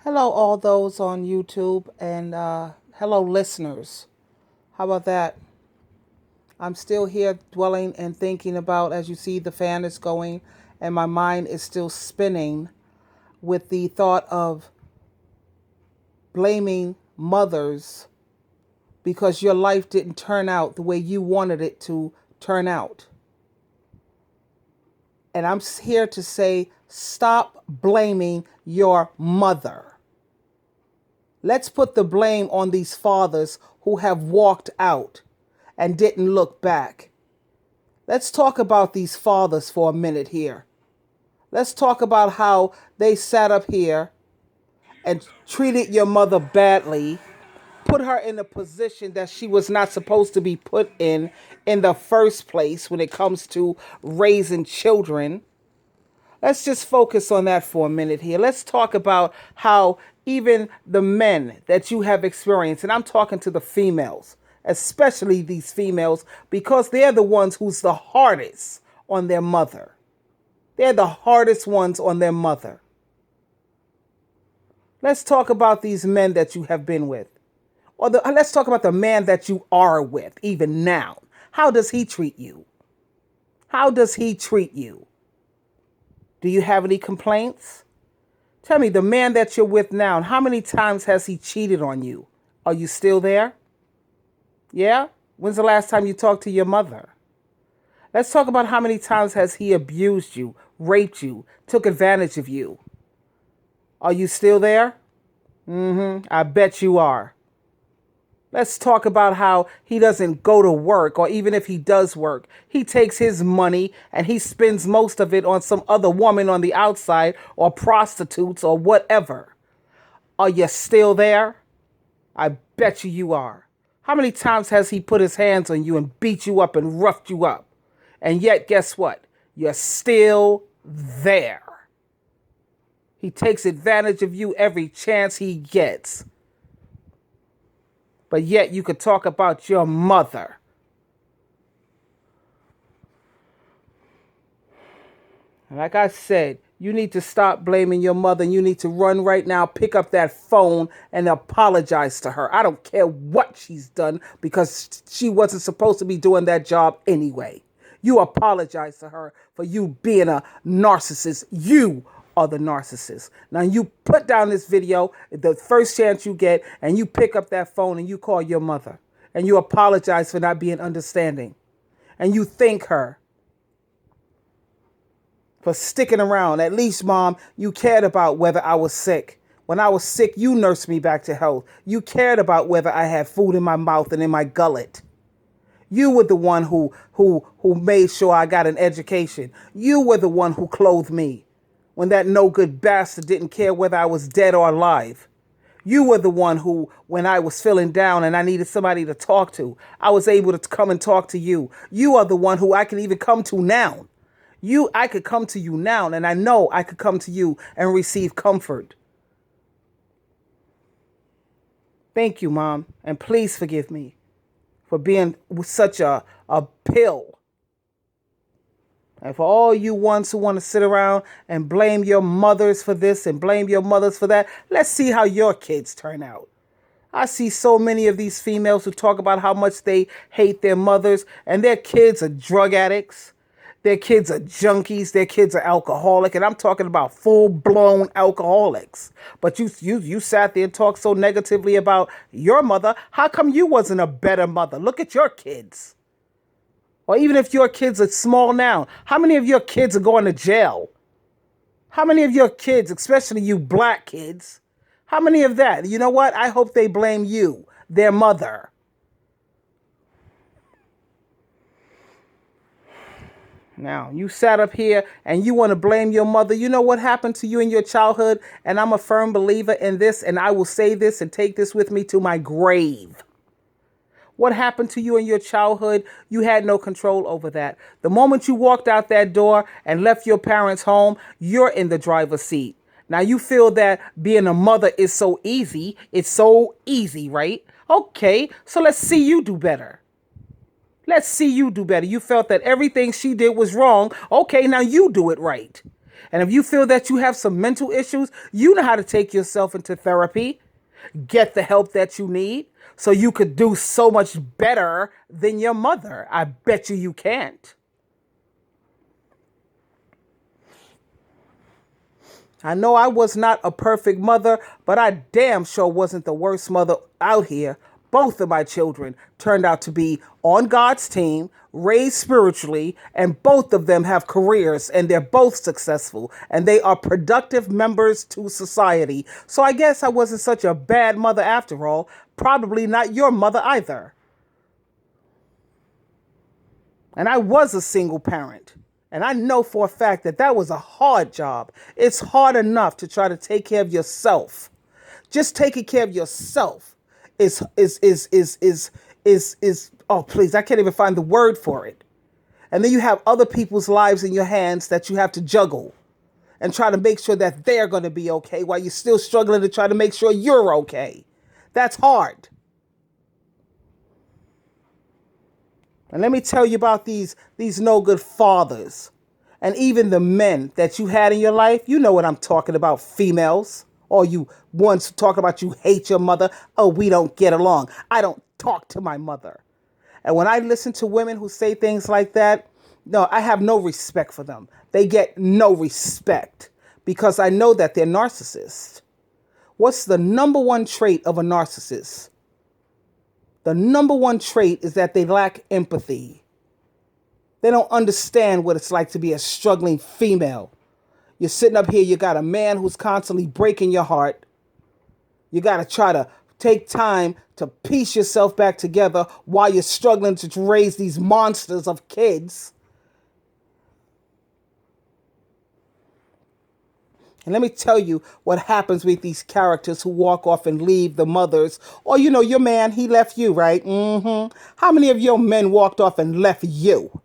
Hello, all those on YouTube, and hello, listeners. How about that? I'm still here dwelling and thinking about, as you see, the fan is going, and my mind is still spinning with the thought of blaming mothers because your life didn't turn out the way you wanted it to turn out. And I'm here to say, stop blaming your mother. Let's put the blame on these fathers who have walked out and didn't look back. Let's talk about these fathers for a minute here. Let's talk about how they sat up here and treated your mother badly, put her in a position that she was not supposed to be put in the first place when it comes to raising children. Let's just focus on that for a minute here. Let's talk about how even the men that you have experienced, and I'm talking to the females, especially these females, because they're the ones who's the hardest on their mother. They're the hardest ones on their mother. Let's talk about these men that you have been with. Let's talk about the man that you are with, even now. How does he treat you? How does he treat you? Do you have any complaints? Tell me, the man that you're with now, how many times has he cheated on you? Are you still there? Yeah? When's the last time you talked to your mother? Let's talk about how many times has he abused you, raped you, took advantage of you. Are you still there? I bet you are. Let's talk about how he doesn't go to work, or even if he does work, he takes his money and he spends most of it on some other woman on the outside or prostitutes or whatever. Are you still there? I bet you are. How many times has he put his hands on you and beat you up and roughed you up? And yet, guess what? You're still there. He takes advantage of you every chance he gets. But yet you could talk about your mother. Like I said, you need to stop blaming your mother, and you need to run right now, pick up that phone and apologize to her. I don't care what she's done because she wasn't supposed to be doing that job anyway. You apologize to her for you being a narcissist. You are the narcissist. Now you put down this video the first chance you get, and you pick up that phone and you call your mother and you apologize for not being understanding, and you thank her for sticking around. At least, Mom, you cared about whether I was sick. When I was sick, you nursed me back to health. You cared about whether I had food in my mouth and in my gullet. You were the one who made sure I got an education. You were the one who clothed me when that no good bastard didn't care whether I was dead or alive. You were the one who, when I was feeling down and I needed somebody to talk to, I was able to come and talk to you. You are the one who I can even come to now. I could come to you now, and I know I could come to you and receive comfort. Thank you, Mom, and please forgive me for being such a pill. And for all you ones who want to sit around and blame your mothers for this and blame your mothers for that, let's see how your kids turn out. I see so many of these females who talk about how much they hate their mothers, and their kids are drug addicts. Their kids are junkies. Their kids are alcoholic. And I'm talking about full-blown alcoholics. But you sat there and talked so negatively about your mother. How come you wasn't a better mother? Look at your kids. Or even if your kids are small now, how many of your kids are going to jail? How many of your kids, especially you black kids, how many of that? You know what? I hope they blame you, their mother. Now, you sat up here and you want to blame your mother. You know what happened to you in your childhood? And I'm a firm believer in this, and I will say this and take this with me to my grave. What happened to you in your childhood? You had no control over that. The moment you walked out that door and left your parents' home, you're in the driver's seat. Now you feel that being a mother is so easy. It's so easy, right? Okay, so let's see you do better. Let's see you do better. You felt that everything she did was wrong. Okay, now you do it right. And if you feel that you have some mental issues, you know how to take yourself into therapy, get the help that you need so you could do so much better than your mother. I bet you can't. I know I was not a perfect mother, but I damn sure wasn't the worst mother out here. Both of my children turned out to be on God's team, raised spiritually, and both of them have careers and they're both successful and they are productive members to society. So I guess I wasn't such a bad mother after all. Probably not your mother either. And I was a single parent. And I know for a fact that that was a hard job. It's hard enough to try to take care of yourself. Just taking care of yourself is oh please, I can't even find the word for it. And then you have other people's lives in your hands that you have to juggle and try to make sure that they're going to be okay while you're still struggling to try to make sure you're okay. That's hard. And let me tell you about these no good fathers and even the men that you had in your life. You know what I'm talking about, females. Or you ones talk about you hate your mother. Oh, we don't get along. I don't talk to my mother. And when I listen to women who say things like that, no, I have no respect for them. They get no respect because I know that they're narcissists. What's the number one trait of a narcissist? The number one trait is that they lack empathy. They don't understand what it's like to be a struggling female. You're sitting up here, you got a man who's constantly breaking your heart. You got to try to take time to piece yourself back together while you're struggling to raise these monsters of kids. And let me tell you what happens with these characters who walk off and leave the mothers. Or, you know, your man, he left you, right? How many of your men walked off and left you?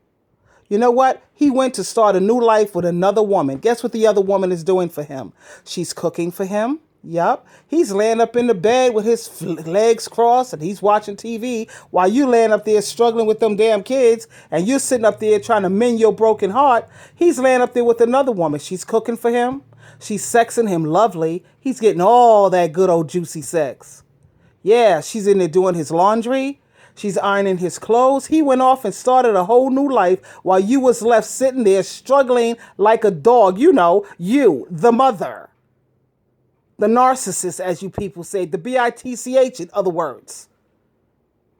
You know what? He went to start a new life with another woman. Guess what the other woman is doing for him? She's cooking for him. Yep. He's laying up in the bed with his legs crossed and he's watching TV while you laying up there struggling with them damn kids and you're sitting up there trying to mend your broken heart. He's laying up there with another woman. She's cooking for him. She's sexing him lovely. He's getting all that good old juicy sex. Yeah, she's in there doing his laundry. She's ironing his clothes. He went off and started a whole new life while you was left sitting there struggling like a dog. You know, you, the mother. The narcissist, as you people say, the bitch, in other words.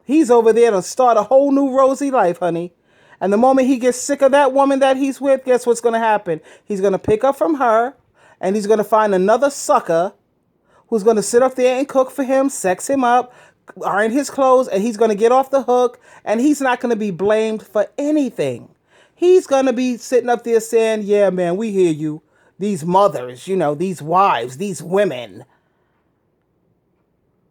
He's over there to start a whole new rosy life, honey. And the moment he gets sick of that woman that he's with, guess what's going to happen? He's going to pick up from her and he's going to find another sucker who's going to sit up there and cook for him, sex him up, iron his clothes, and he's going to get off the hook, and he's not going to be blamed for anything. He's going to be sitting up there saying, yeah, man, we hear you. These mothers, you know, these wives, these women.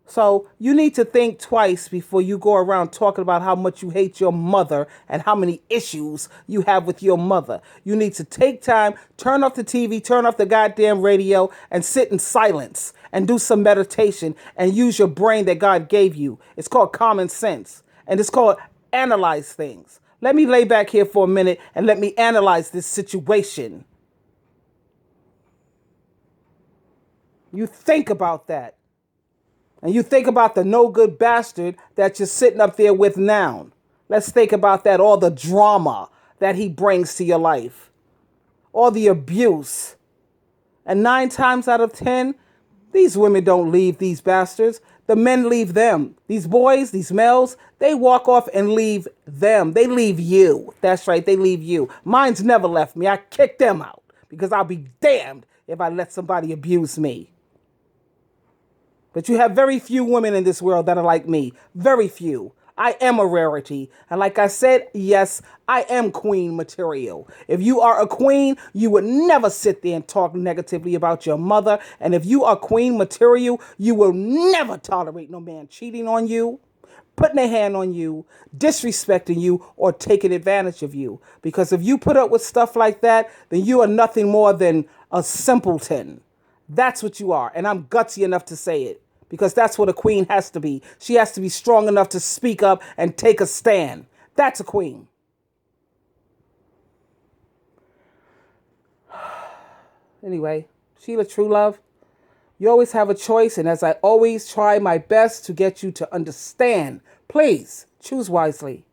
So you need to think twice before you go around talking about how much you hate your mother and how many issues you have with your mother. You need to take time, turn off the TV, turn off the goddamn radio, and sit in silence and do some meditation and use your brain that God gave you. It's called common sense, and it's called analyze things. Let me lay back here for a minute and let me analyze this situation. You think about that. And you think about the no good bastard that you're sitting up there with now. Let's think about that, all the drama that he brings to your life, all the abuse. And 9 times out of 10, these women don't leave these bastards. The men leave them. These boys, these males, they walk off and leave them. They leave you. That's right, they leave you. Mine's never left me. I kicked them out because I'll be damned if I let somebody abuse me. But you have very few women in this world that are like me. Very few. I am a rarity. And like I said, yes, I am queen material. If you are a queen, you would never sit there and talk negatively about your mother. And if you are queen material, you will never tolerate no man cheating on you, putting a hand on you, disrespecting you, or taking advantage of you. Because if you put up with stuff like that, then you are nothing more than a simpleton. That's what you are. And I'm gutsy enough to say it. Because that's what a queen has to be. She has to be strong enough to speak up and take a stand. That's a queen. Anyway, Sheila, true love, you always have a choice. And as I always try my best to get you to understand, please choose wisely.